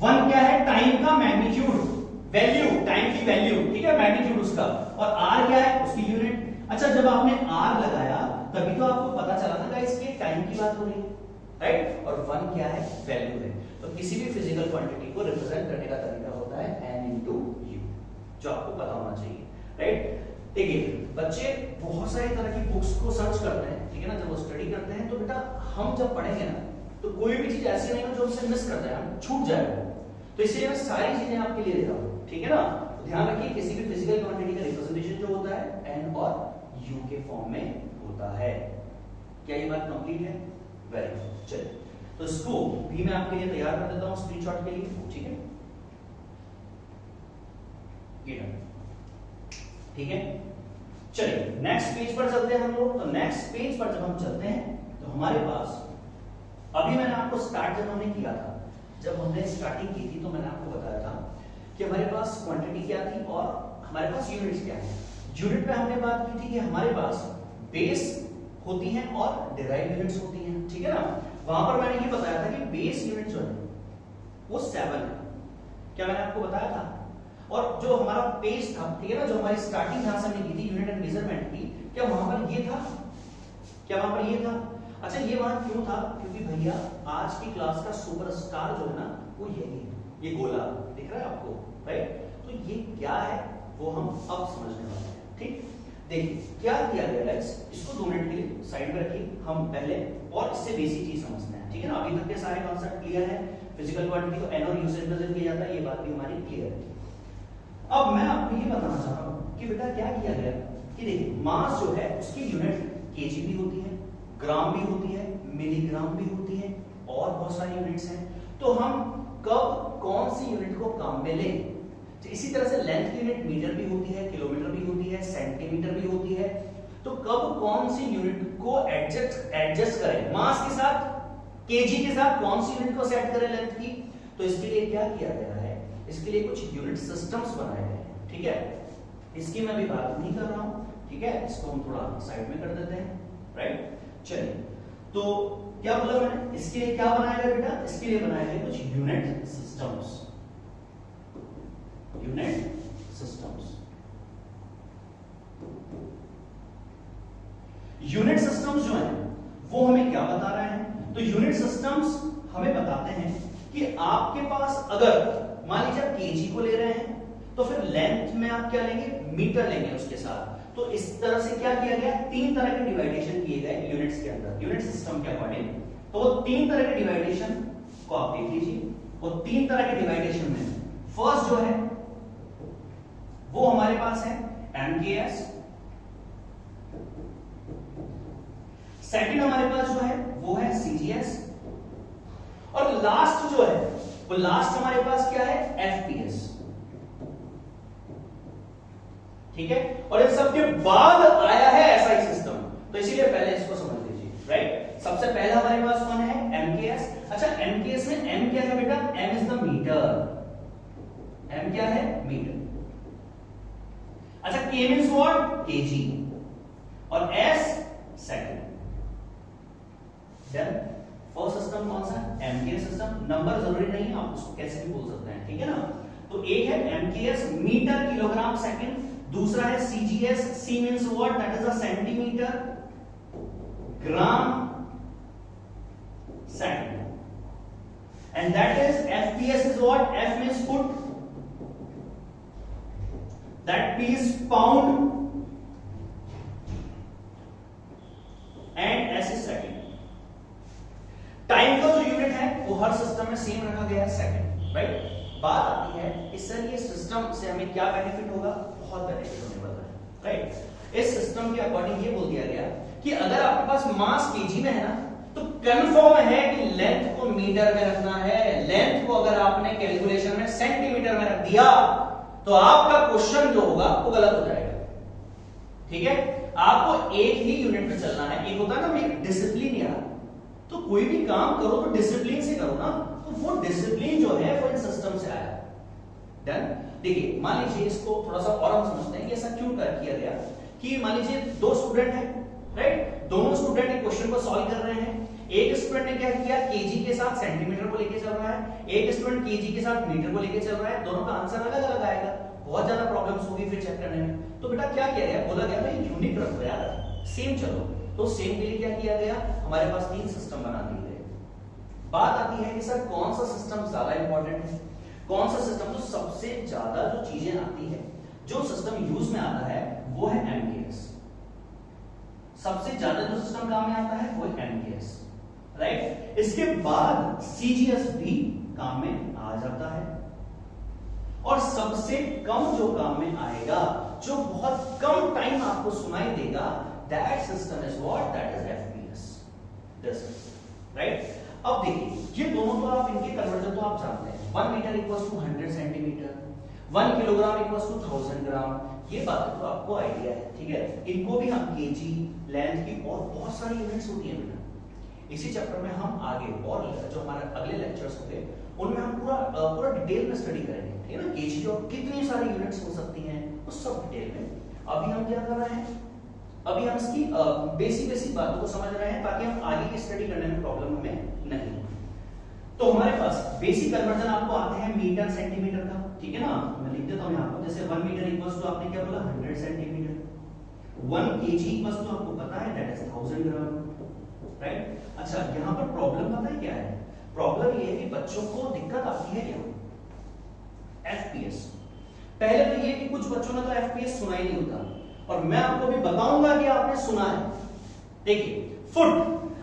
1 क्या है? टाइम का मैग्नीट्यूड, वैल्यू, टाइम की वैल्यू, ठीक है, मैग्नीट्यूड उसका, और आर क्या है? उसकी यूनिट। अच्छा, जब आपने आर लगाया तभी तो आपको पता चला ना गाइस कि टाइम की बात हो रही है, राइट। और 1 क्या है? वैल्यू है। तो किसी भी फिजिकल क्वांटिटी को रिप्रेजेंट करने का तरीका होता है n into u, जो आपको पता होना चाहिए, राइट। देखिए बच्चे बहुत सारी तरह की बुक्स को सर्च करते हैं, ठीक है ना, जब वो स्टडी करते हैं तो बेटा हम जब पढ़ेंगे ना तो कोई भी चीज ऐसी नहीं हो जो हमसे मिस कर जाए, हम छूट जाए, तो इसलिए मैं सारी चीजें आपके लिए दे रहा हूं, ठीक है ना। ध्यान रखिए, किसी भी फिजिकल क्वांटिटी का रिप्रेजेंटेशन जो होता है n और u के फॉर्म में होता है। क्या ये बात कंप्लीट है? Very good. चलिए, तो इसको भी मैं आपके लिए तैयार कर देता हूं स्क्रीनशॉट के लिए, ठीक है, ठीक है। चलिए नेक्स्ट पेज पर चलते हैं हम लोग। तो नेक्स्ट पेज पर जब हम चलते हैं तो हमारे पास, अभी मैंने आपको स्टार्ट जब हमने किया था, जब हमने स्टार्टिंग की थी तो मैंने आपको बताया था कि हमारे पास क्वांटिटी क्या थी और हमारे पास यूनिट्स क्या है। यूनिट पे हमने बात की थी कि हमारे पास बेस होती हैं और डिराइव यूनिट्स होती हैं, ठीक है ना। वहां पर मैंने ये बताया था कि बेस यूनिट जो है वो 7 है, क्या मैंने आपको बताया था। और जो हमारा पेज था, ठीक है ना, जो हमारी स्टार्टिंग यहां से हमने की थी यूनिट एंड मेजरमेंट की, क्या वहां पर ये था? क्या वहां पर ये था? अच्छा, ये वहां क्यों था? क्योंकि भैया आज की क्लास का सुपरस्टार जो है ना वो यही है, ये गोला दिख रहा है आपको, राइट। तो ये क्या है वो हम अब समझने वाले हैं, ठीक। देखिए क्या किया गया गाइस, इसको 2 मिनट के लिए साइड में रखिए, हम पहले और इससे बेसिक चीज समझते हैं, ठीक है ना। अभी तक के सारे कॉन्सेप्ट क्लियर है, फिजिकल क्वांटिटी को एन और यू से रिप्रेजेंट किया जाता है, ये बात भी हमारी क्लियर है। अब मैं आपको ये बताना चाह रहा हूं कि बेटा क्या किया गया कि देखिए मास जो है उसकी यूनिट केजी भी होती है, ग्राम भी होती है, मिलीग्राम भी होती है, और बहुत सारी यूनिट्स हैं। तो हम कब कौन सी यूनिट को काम में लें? तो इसी तरह से लेंथ की यूनिट मीटर भी होती है, किलोमीटर भी होती है, सेंटीमीटर भी होती है। तो कब कौन सी यूनिट को एडजस्ट करें मास के साथ, केजी के साथ, कौन सी यूनिट को सेट करें लेंथ की? तो इसके लिए क्या किया गया है, इसके लिए कुछ यूनिट सिस्टम्स बनाए गए हैं, ठीक है। इसकी मैं अभी बात नहीं कर रहा हूं, ठीक है, इसको हम थोड़ा साइड में कर देते हैं, राइट। चलिए, तो क्या बोला मैंने, इसके लिए क्या बनाया गया बेटा? इसके लिए बनाए गए कुछ unit systems, unit systems. Unit systems जो है वो हमें क्या बता रहे हैं? तो यूनिट सिस्टम्स हमें बताते हैं कि आपके पास अगर मान लीजिए आप केजी को ले रहे हैं तो फिर लेंथ में आप क्या लेंगे? मीटर लेंगे उसके साथ। तो इस तरह से क्या किया गया? 3 तरह के डिवाइडेशन किए गए यूनिट्स के अंदर, यूनिट सिस्टम के अकॉर्डिंग। तो वो 3 तरह के डिवाइडेशन को आप देख लीजिए। वो 3 तरह के डिवाइडेशन में फर्स्ट जो है वो हमारे पास है एमकेएस, सेकंड हमारे पास जो है वो है सीजीएस, और लास्ट जो है वो लास्ट हमारे पास क्या है? एफपीएस, ठीक है। और इन सबके बाद आया है एसआई सिस्टम, तो इसीलिए पहले इसको समझ लीजिए, राइट। सबसे पहला हमारे पास कौन है? एमकेएस। अच्छा, एमकेएस में एम क्या है बेटा? M is the metre, M क्या है? मीटर। अच्छा, के मींस व्हाट? केजी, और S second. Then first system कौन सा? MKS system. नंबर जरूरी नहीं है, आप उसको कैसे भी बोल सकते हैं, ठीक है ना। तो एक है एमकेएस, मीटर किलोग्राम सेकंड। दूसरा है CGS, C means what? That is a centimetre. Gram second, and that is FPS is what? F means foot, that P is pound, and S is second. Time का जो यूनिट है वो हर सिस्टम में सेम रखा गया है, सेकंड, राइट? बात आती है कि सर ये सिस्टम से हमें क्या बेनिफिट होगा? बहुत बेनिफिट होने वाला है, राइट? इस सिस्टम के अकॉर्डिंग ये बोल दिया गया कि अगर आपके पास मास केजी में है ना, तो कंफर्म है कि लेंथ को मीटर में रखना है। लेंथ को अगर आपने कैलकुलेशन में सेंटीमीटर में रख दिया तो आपका क्वेश्चन जो होगा वो गलत हो जाएगा, ठीक है? आपको एक ही यूनिट में चलना है। एक होता है ना भाई डिसिप्लिन, यार, तो कोई भी काम करो तो डिसिप्लिन से करो ना, तो वो डिसिप्लिन जो है वो इन सिस्टम से आया। डन? देखिए, मान लीजिए इसको थोड़ा सा और हम समझते हैं कि ऐसा क्यों किया गया कि मान लीजिए दो स्टूडेंट हैं, राइट? दोनों स्टूडेंट एक क्वेश्चन को सॉल्व कर रहे हैं। एक स्टूडेंट ने क्या किया, केजी के साथ सेंटीमीटर को लेके चल रहा है, एक स्टूडेंट केजी के साथ मीटर को लेके चल रहा है। दोनों का आंसर अलग अलग आएगा, बहुत ज्यादा प्रॉब्लम्स होगी फिर चेक करने में। तो बेटा क्या किया गया, बोला गया भाई यूनिट रखो यार, सेम चलो। तो सेम के लिए क्या किया गया, हमारे पास तीन सिस्टम बना दिए गए। बात आती है कि सर कौन सा सिस्टम ज्यादा इंपॉर्टेंट है, कौन सा सिस्टम? तो सबसे ज्यादा जो चीजें आती है, जो सिस्टम यूज में आता है वो है एमकेएस। सबसे ज्यादा जो सिस्टम काम में आता है वो है एमकेएस, राइट? इसके बाद सीजीएस भी काम में आ जाता है, और सबसे कम जो काम में आएगा, जो बहुत कम टाइम आपको सुनाई देगा, that system is what? That is FPS. This is right. अब देखिए, ये दोनों तो आप इनके कन्वर्जन तो आप जानते हैं। 1 metre equals to 100 centimetre, 1 kilogram equals to 1000 gram. ये बात तो आपको आइडिया है, ठीक है? इनको भी हम केजी, लेंथ की और बहुत सारी यूनिट्स होती है बेटा। इसी चैप्टर में हम आगे और जो हमारे अगले लेक्चर्स होंगे उनमें हम पूरा डिटेल में स्टडी करेंगे, ठीक है ना? केजी और कितनी सारी यूनिट्स हो सकती हैं उस सब डिटेल में। अभी हम क्या कर रहे हैं, अभी हम इसकी बेसिक बातों को समझ रहे हैं ताकि हम आगे की स्टडी करने में प्रॉब्लम हमें नहीं। तो हमारे पास बेसिक कन्वर्जन आपको आते हैं मीटर सेंटीमीटर का, ठीक है ना? मैं लिख देता हूं यहां पर, जैसे 1 मीटर इक्वल्स टू आपने क्या बोला 100 सेंटीमीटर, 1 केजी इक्वल्स टू आपको पता है दैट इज 1000 ग्राम, राइट? अच्छा, यहां पर प्रॉब्लम पता है क्या है? प्रॉब्लम ये है कि बच्चों को दिक्कत आती है क्या? एफपीएस। पहले तो ये कि कुछ बच्चों ने तो एफपीएस सुना ही नहीं होता, और मैं आपको भी बताऊंगा कि आपने सुना है। देखिए, फुट।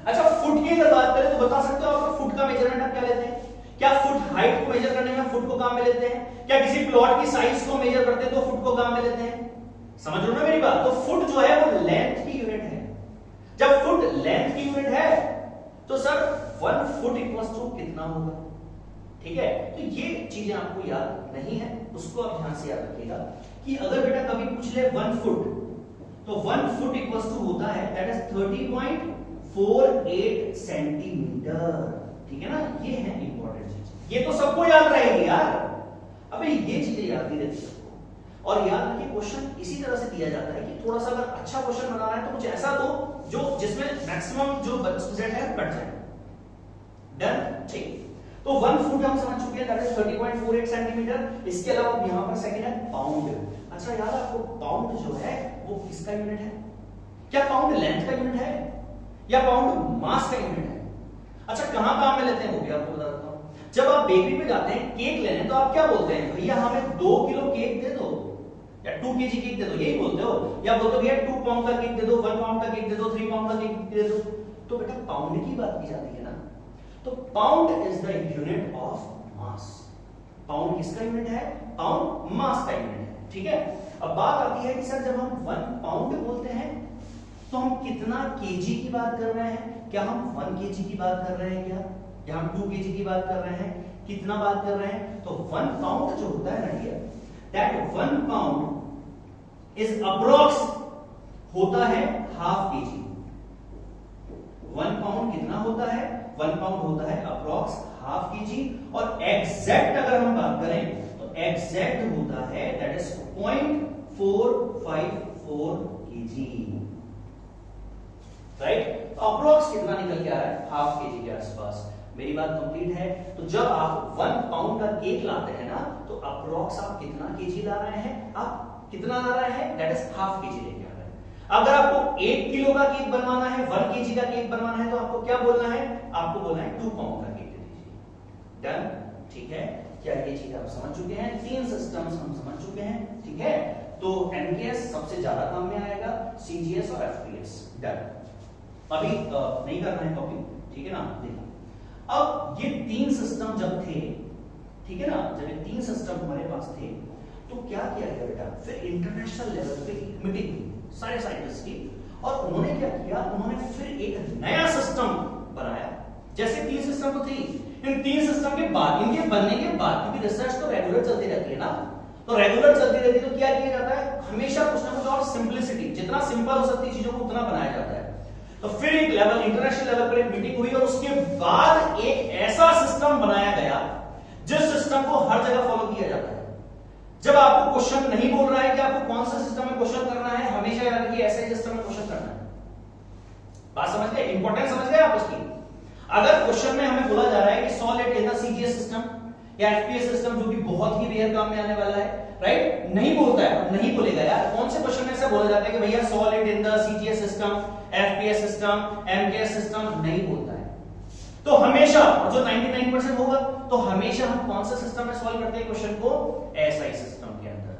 अच्छा, फुट की अगर बात करें तो बता सकते हो आप फुट का मेजरमेंट आप क्या लेते हैं? क्या फुट हाइट को मेजर करने में फुट को काम में लेते हैं? क्या किसी प्लॉट की साइज को मेजर करते हैं तो फुट को काम में लेते हैं? समझ रहे हो ना मेरी बात? तो फुट जो है वो लेंथ की यूनिट है। जब फुट लेंथ की यूनिट है तो सर 1 फुट इक्वल्स टू कितना होगा? ठीक है? तो ये चीजें आपको याद नहीं है, उसको आप ध्यान से याद रखिएगा कि अगर बेटा कभी पूछ ले 1 फुट, तो 1 फुट इक्वल्स टू होता है दैट इज 30.48 सेंटीमीटर, ठीक है ना? ये है इंपॉर्टेंट चीज, ये तो सबको याद रहेगी यार। अबे ये चीजें याद नहीं रहती सबको। और याद रखिए, क्वेश्चन इसी तरह से दिया जाता है कि थोड़ा सा अगर अच्छा क्वेश्चन बनाना है तो कुछ ऐसा दो जो जिसमें मैक्सिमम जो स्टूडेंट है कट जाए। डन? ठीक। तो 1 फुट हम समझ चुके हैं दैट इज 30.48 सेंटीमीटर। इसके अलावा यहां पर सेकंड है पाउंड। अच्छा याद है आपको, पाउंड जो है वो किसका यूनिट है? क्या पाउंड लेंथ का यूनिट है या पाउंड मास का यूनिट है? अच्छा, कहां काम में लेते हैं वो भी आपको बता देता हूं। जब आप बेकरी में जाते हैं केक लेने तो आप क्या बोलते हैं? भैया हमें 2 किलो केक दे दो, या 2 केजी केक दे दो, यही बोलते हो? या बोलते हो भैया 2 पाउंड का केक दे दो, 1 पाउंड का केक दे दो, 3 पाउंड का केक दे दो? तो बेटा पाउंड की बात की जाती है ना। तो pound is the unit of mass. Pound किसका यूनिट है? पाउंड मास का यूनिट है, ठीक है? अब बात आती है कि सर जब हम 1 पाउंड बोलते हैं तो हम कितना केजी की बात कर रहे हैं? क्या हम 1 केजी की बात कर रहे हैं क्या? या हम 2 केजी की बात कर रहे हैं? कितना बात कर रहे हैं? तो 1 पाउंड जो होता है ना dear, that 1 pound is approx होता है हाफ केजी। 1 पाउंड कितना होता है? 1 पाउंड होता है अप्रोक्स हाफ केजी। और एग्जैक्ट अगर हम बात करें तो एग्जैक्ट होता है दैट इज 0.454 केजी, राइट? तो अप्रोक्स कितना निकल के आ रहा है? हाफ केजी के आसपास। मेरी बात कंप्लीट है? तो जब आप 1 पाउंड का केक लाते हैं ना, तो अप्रोक्स आप कितना केजी ला रहे हैं? आप कितना ला रहे हैं? दैट इज हाफ केजी लेके आ रहे हैं। अगर आपको 1 किलो का केक बनवाना है, 1 केजी का केक बनवाना है, तो आपको क्या बोलना है? आपको बोलना है 2 पाउंड का केक दे दीजिए। डन, ठीक है। क्या ये चीज आप समझ चुके हैं? 3 सिस्टम्स हम समझ चुके हैं, ठीक है। तो एनकेएस सबसे ज्यादा काम में आएगा, सीजीएस और एफपीएस। डन, अभी नहीं करना है कॉपी, ठीक है ना। देखो अब ये 3 सिस्टम जब थे, ठीक है ना, जब ये 3 सिस्टम हमारे पास थे तो क्या किया गया बेटा, फिर इंटरनेशनल लेवल पे मीटिंग हुई सारे साइंटिस्ट की, और उन्होंने क्या किया, उन्होंने फिर एक नया सिस्टम बनाया। जैसे 3 सिस्टम तो थी, इन 3 सिस्टम के बाद, इनके बनने के बाद, क्योंकि रिसर्च तो रेगुलर चलती रहती है ना, तो रेगुलर चलती रहती है, तो क्या किया जाता है, हमेशा कुछ ना कुछ और सिंपलिसिटी, जितना सिंपल हो सकती है चीजों को उतना बनाया जाता है। तो फिर एक लेवल, इंटरनेशनल लेवल पर एक मीटिंग हुई, और उसके बाद एक ऐसा सिस्टम बनाया गया जिस सिस्टम को हर जगह फॉलो किया जाता है। जब आपको क्वेश्चन नहीं बोल रहा है कि आपको कौन सा सिस्टम में क्वेश्चन करना है, हमेशा याद रखिए ऐसे ही सिस्टम में क्वेश्चन करना है। बात समझ गए? इंपॉर्टेंस समझ गए आप इसकी? अगर क्वेश्चन में हमें बोला जा रहा है कि solve it in the CGS system या एफपीएस सिस्टम, जो कि बहुत ही रेयर काम में आने वाला है, राइट, नहीं बोलता है, नहीं बोलेगा यार। कौन से क्वेश्चन में से बोला जाता है कि भैया solve it in the CGS system, FPS system, MKS system? नहीं बोलता है। तो हमेशा जो 99% होगा, तो हमेशा हम कौन सा सिस्टम में सॉल्व करते हैं क्वेश्चन को? एसआई सिस्टम के अंदर।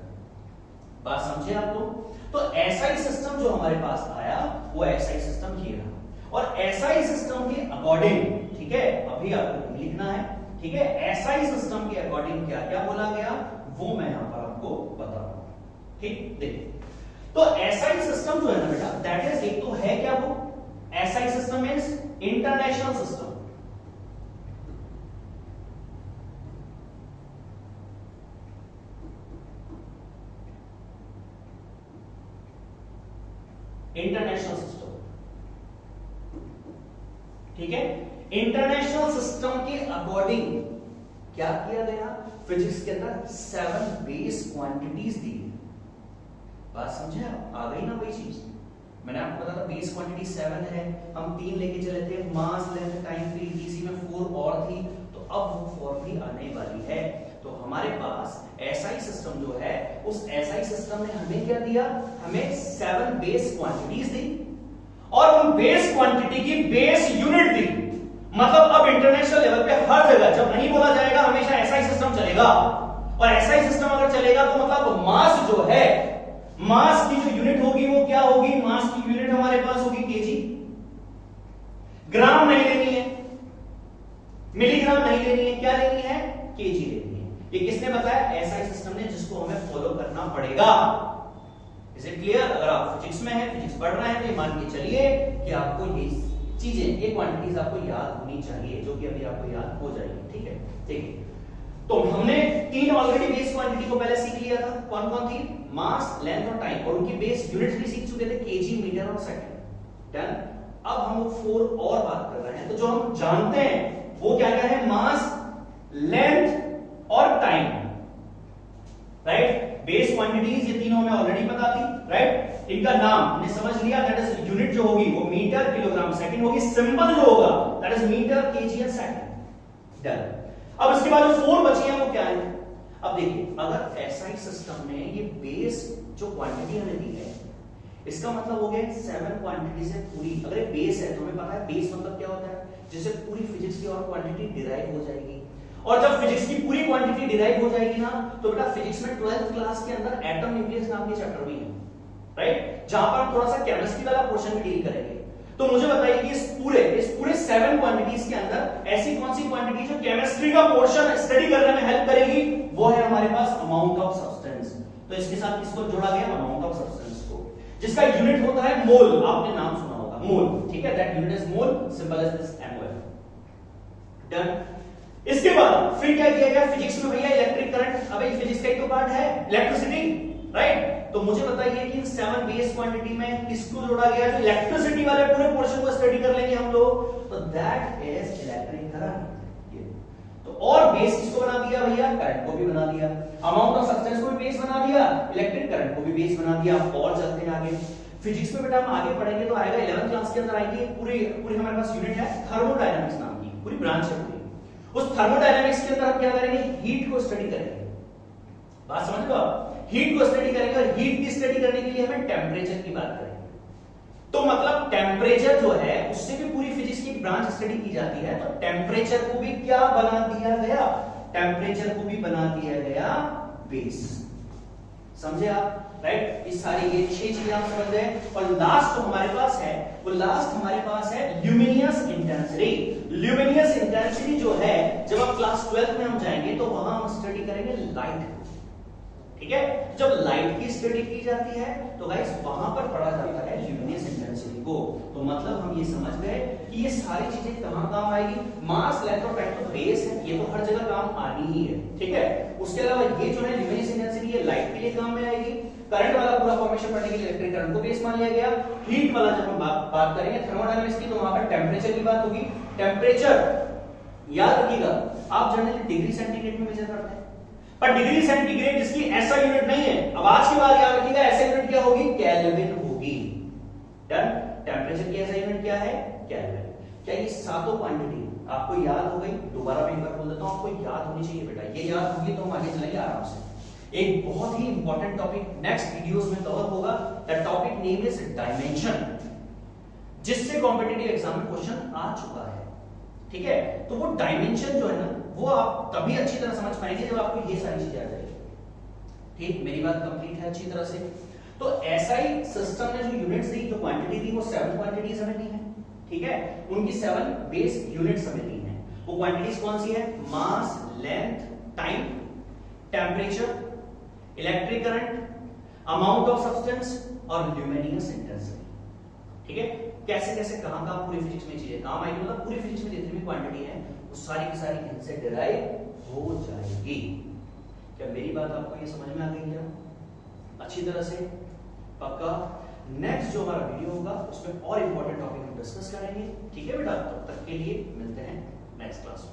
बात समझे आप लोग? तो एसआई सिस्टम जो हमारे पास आया वो एसआई सिस्टम ये रहा, और एसआई सिस्टम के अकॉर्डिंग, ठीक है, अभी आपको लिखना है, ठीक है, एसआई सिस्टम के अकॉर्डिंग क्या क्या बोला गया वो मैं यहां पर आपको बता रहा हूं। ठीक, देखिए, तो एसआई सिस्टम जो है ना बेटा, दैट इज, एक तो है क्या वो SI system means international system. International system, ठीक है। इंटरनेशनल सिस्टम के अकॉर्डिंग क्या किया गया, फिजिक्स के अंदर 7 बेस क्वांटिटीज दी। बात समझे आप? आ गई ना वही चीज मैंने आपको बताया था, बेस क्वांटिटी 7 है, हम 3 लेके चले थे, मास, लेंथ, टाइम, पीरियड, इसी में 4 और थी, तो अब वो 4 भी आने वाली है। तो हमारे पास एसआई सिस्टम जो है, उस एसआई सिस्टम ने हमें क्या दिया, हमें 7 बेस क्वांटिटीज दी, और उन बेस क्वांटिटी की बेस यूनिट दी। मतलब अब इंटरनेशनल लेवल पे हर जगह जब नहीं बोला जाएगा, हमेशा एसआई सिस्टम चलेगा, और एसआई सिस्टम अगर चलेगा तो मतलब मास जो है, मास की जो यूनिट होगी वो क्या होगी, मास की यूनिट हमारे पास होगी केजी। ग्राम नहीं लेनी है, मिलीग्राम नहीं लेनी है, क्या लेनी है, केजी लेनी है। ये किसने बताया? एसआई सिस्टम ने, जिसको हमें फॉलो करना पड़ेगा। Is it clear? अगर आप फिजिक्स में है, फिजिक्स पढ़ रहे हैं, तो ये मान के चलिए कि आपको ये चीजें, ये क्वांटिटीज आपको याद होनी चाहिए, जो कि अभी आपको याद हो जाएगी। ठीक है, ठीक है। तो हमने 3 ऑलरेडी बेस क्वांटिटी को पहले सीख लिया था। कौन कौन थी? मास, लेंथ और टाइम, और उनकी बेस यूनिट्स भी सीख चुके थे, केजी, मीटर और सेकंड। डन। अब हम 4 और बात कर रहे हैं, तो जो हम जानते हैं वो क्या क्या है? मास, लेंथ और टाइम, राइट। बेस क्वांटिटीज ये तीनों हमें ऑलरेडी पता थी, राइट। इनका नाम हमने समझ लिया, दैट इज यूनिट जो होगी वो मीटर, किलोग्राम, सेकंड होगी। सिंबल जो होगा that is metre, KG and second. Done. अब इसके बाद जो 4 बची हैं वो क्या है? अब देखिए, अगर एसआई सिस्टम ने ये बेस जो क्वांटिटी हमें दी है, इसका मतलब हो गया 7 क्वांटिटी से पूरी, अगर बेस है तो हमें पता है बेस मतलब क्या होता है, जिससे पूरी फिजिक्स की और क्वांटिटी डिराइव हो जाएगी। और जब फिजिक्स की पूरी क्वांटिटी डिराइव हो जाएगी ना, तो बेटा फिजिक्स में 12th क्लास के अंदर एटम न्यूक्लियस नाम के चैप्टर भी है, राइट, जहां पर हम थोड़ा सा केमिस्ट्री वाला पोर्शन भी डील करेंगे। तो मुझे बताइए कि इस पूरे 7 क्वांटिटीज के अंदर ऐसी कौन सी क्वांटिटी जो केमिस्ट्री का पोर्शन स्टडी करने में हेल्प करेगी? वो है हमारे पास अमाउंट ऑफ सब्सटेंस। तो इसके साथ किसको जोड़ा गया? अमाउंट ऑफ सब्सटेंस को, जिसका यूनिट होता है मोल। आपने नाम सुना होगा, मोल, ठीक है, that unit is mole, symbol is this MOL। Done. इसके बाद फिर क्या किया गया? फिजिक्स में भैया इलेक्ट्रिक करंट, अब फिजिक्स का एक तो पार्ट है इलेक्ट्रिसिटी, राइट। तो मुझे बताइए कि 7 बेस क्वांटिटी में किसको जोड़ा गया? जो इलेक्ट्रिसिटी वाले पूरे पोर्शन को स्टडी कर लेंगे हम लोग, तो दैट इज इलेक्ट्रिक करंट। तो और बेस किसको बना दिया भैया? करंट को भी बना दिया, अमाउंट ऑफ सब्सटेंस को भी बेस बना दिया, इलेक्ट्रिक करंट को भी बेस बना दिया। और चलते हैं आगे, फिजिक्स में बेटा हम आगे पढ़ेंगे तो आएगा 11th क्लास के अंदर आएगी पूरी हमारे पास यूनिट है थर्मोडायनामिक्स नाम की, पूरी ब्रांच है पूरी। उस थर्मोडायनामिक्स के अंदर हम क्या करेंगे? हीट को स्टडी करेंगे। बात समझ लो आप, हीट को स्टडी करेंगे, और हीट की स्टडी करने के लिए हमें टेम्परेचर की बात करेंगे। तो मतलब टेम्परेचर जो है उससे भी पूरी फिजिक्स की ब्रांच स्टडी की जाती है। तो टेम्परेचर को भी क्या बना दिया गया, टेम्परेचर को भी बना दिया गया बेस। समझे आप, राइट? इस सारी ये 6 चीजें आप समझ गए। और लास्ट जो हमारे पास है, वो लास्ट हमारे पास है ल्यूमिनियस इंटेंसिटी। ल्यूमिनियस इंटेंसिटी जो है, जब आप क्लास 12 में हम जाएंगे तो वहां हम स्टडी करेंगे लाइट। ठीक है, जब लाइट की स्टडी की जाती है तो गाइस वहां पर पढ़ा जाता है ल्यूमिनियस इंटेंसिटी को। तो मतलब हम ये समझ गए कि ये सारी चीजें कहां काम आएगी। मास, लेंथ और टाइम तो बेस है, ये तो हर जगह काम आनी ही है। ठीक है, उसके अलावा ये जो है ल्यूमिनियस इंटेंसिटी, ये लाइट के लिए काम में आएगी। करंट वाला पूरा फॉर्मेशन पढ़ने के लिए इलेक्ट्रिक करंट को बेस मान लिया गया। हीट वाला जब हम बात करेंगे थर्मोडायनामिक्स की, तो वहां पर टेम्परेचर की बात होगी। टेम्परेचर याद रखिएगा, आप जनरली डिग्री सेंटीग्रेड में मेजर करते हैं, पर डिग्री सेंटीग्रेड जिसकी ऐसा यूनिट नहीं है, अब आज के बाद याद रखिएगा ऐसा यूनिट क्या होगी, केल्विन होगी। डन। टेम्परेचर की ऐसा यूनिट क्या है, केल्विन। क्या ये सातों क्वांटिटी आपको याद हो गई? दोबारा मैं एक बार बोल देता हूं, आपको याद होनी चाहिए बेटा, ये याद होगी तो हम आगे चलेंगे आराम से। एक बहुत ही इंपॉर्टेंट टॉपिक नेक्स्ट वीडियोस में कवर होगा। The topic name is dimension, जिससे कॉम्पिटिटिव एग्जाम में क्वेश्चन आ चुका है। ठीक है, तो वो डायमेंशन जो है ना, वो आप तभी अच्छी तरह समझ पाएंगे जब आपको ये सारी चीजें आ जाएगी। ठीक, मेरी बात कंप्लीट है अच्छी तरह से। तो एसआई सिस्टम ने जो यूनिट्स दी, जो क्वांटिटी दी, वो 7 क्वांटिटीज हमें दी है। ठीक है, उनकी 7 बेस यूनिट्स हमें दी हैं। वो क्वांटिटीज कौन सी है? Mass, length, time, temperature, electric current, amount of substance और ल्यूमिनियस इंटेंसिटी। ठीक है, कैसे कैसे कहां कहां पूरी फिजिक्स में चीजें काम आएगी, मतलब पूरी फिजिक्स में जितनी भी क्वांटिटी है वो सारी की सारी इनसे डिराइव हो जाएगी। क्या मेरी बात आपको ये समझ में आ गई क्या अच्छी तरह से? पक्का। नेक्स्ट जो हमारा वीडियो होगा उसमें और इंपॉर्टेंट टॉपिक हम डिस्कस करेंगे। ठीक है बेटा, तब तक के लिए मिलते हैं नेक्स्ट क्लास में।